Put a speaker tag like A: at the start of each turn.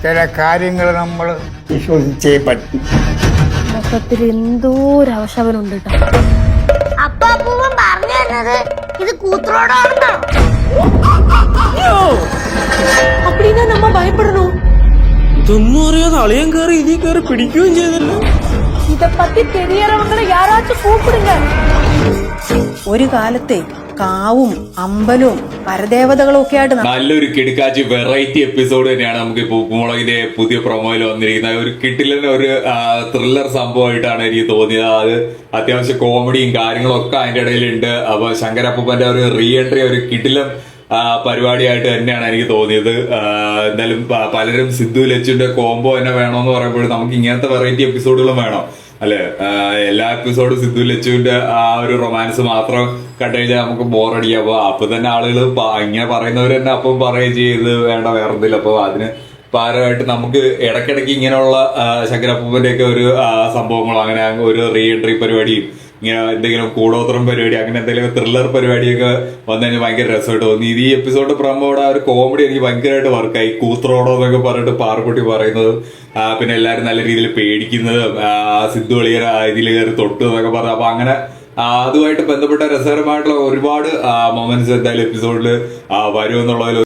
A: ചില കാര്യങ്ങൾ നമ്മൾ വിശ്വസിച്ചേ പറ്റും.
B: മൊത്തത്തിൽ എന്തോ ഒരു അവശവനുണ്ട് കേട്ടോ.
C: അപ്പൂപ്പൻ പറഞ്ഞു തന്നത് ഇത് കൂത്രോടാണെന്നാ.
B: அப்படின்னா நம்ம பயப்படணும்.
D: ഇതൊന്നും അറിയാതെ അളിയൻ കയറി ഇതിൽ കയറി പിടിക്കുകയും ചെയ്തല്ലോ.
B: இத பத்தி தெரியறவங்களை யாராச்சும் கூப்பிடுங்க. ഒരു കാലത്തെ കാവും അമ്പലവും പരദേവതകളും ഒക്കെ ആയിട്ട്
E: നല്ലൊരു കിടുക്കാച്ചി വെറൈറ്റി എപ്പിസോഡ് തന്നെയാണ് നമുക്ക് ഇപ്പൊ ഉപ്പുമുളകിന്റെ പുതിയ പ്രൊമോയിൽ വന്നിരിക്കുന്നത്. ഒരു കിട്ടില്ലെന്ന ഒരു ത്രില്ലർ സംഭവമായിട്ടാണ് എനിക്ക് തോന്നിയത്. അത് അത്യാവശ്യം കോമഡിയും കാര്യങ്ങളും ഒക്കെ അതിന്റെ ഇടയിലുണ്ട്. അപ്പൊ ശങ്കരപ്പൂപ്പന്റെ ഒരു റീ എൻട്രി ഒരു കിടിലം പരിപാടിയായിട്ട് തന്നെയാണ് എനിക്ക് തോന്നിയത്. എന്തായാലും പലരും സിദ്ധു ലച്ചുവിന്റെ കോംബോ തന്നെ വേണമെന്ന് പറയുമ്പോൾ നമുക്ക് ഇങ്ങനത്തെ വെറൈറ്റി എപ്പിസോഡുകളും വേണം അല്ലെ. എല്ലാ എപ്പിസോഡും സിദ്ധു ലച്ചുവിന്റെ ആ ഒരു റൊമാൻസ് മാത്രം കണ്ടുകഴിഞ്ഞാൽ നമുക്ക് ബോറടിക്കാം. അപ്പൊ തന്നെ ആളുകൾ ഇങ്ങനെ പറയുന്നവർ തന്നെ അപ്പം പറയുകയും ചെയ്ത് വേണ്ട വേറെ എന്തെങ്കിലും. അപ്പൊ അതിന് പകരമായിട്ട് നമുക്ക് ഇടയ്ക്കിടയ്ക്ക് ഇങ്ങനെയുള്ള ശങ്കരപ്പൂപ്പന്റെ ഒക്കെ ഒരു സംഭവങ്ങളോ അങ്ങനെ ഒരു റീ എൻട്രി പരിപാടിയും ഇങ്ങനെ എന്തെങ്കിലും കൂടോത്രം പരിപാടി അങ്ങനെ എന്തെങ്കിലും ത്രില്ലർ പരിപാടിയൊക്കെ വന്നു കഴിഞ്ഞാൽ ഭയങ്കര രസമായിട്ട് തോന്നി. ഇത് ഈ എപ്പിസോഡ് പ്രമോടെ ആ ഒരു കോമഡി എനിക്ക് ഭയങ്കരമായിട്ട് വർക്കായി. കൂത്രോടോ എന്നൊക്കെ പറഞ്ഞിട്ട് പാറക്കുട്ടി പറയുന്നതും പിന്നെ എല്ലാവരും നല്ല രീതിയിൽ പേടിക്കുന്നതും സിദ്ധു കളിയർ ഇതിൽ കയറി തൊട്ടു എന്നൊക്കെ പറഞ്ഞു. അപ്പൊ അങ്ങനെ അതുമായിട്ട് ബന്ധപ്പെട്ട രസകരമായിട്ടുള്ള ഒരുപാട് മൊമെന്റ്സ് എന്തായാലും എപ്പിസോഡിൽ വരും എന്നുള്ളതിൽ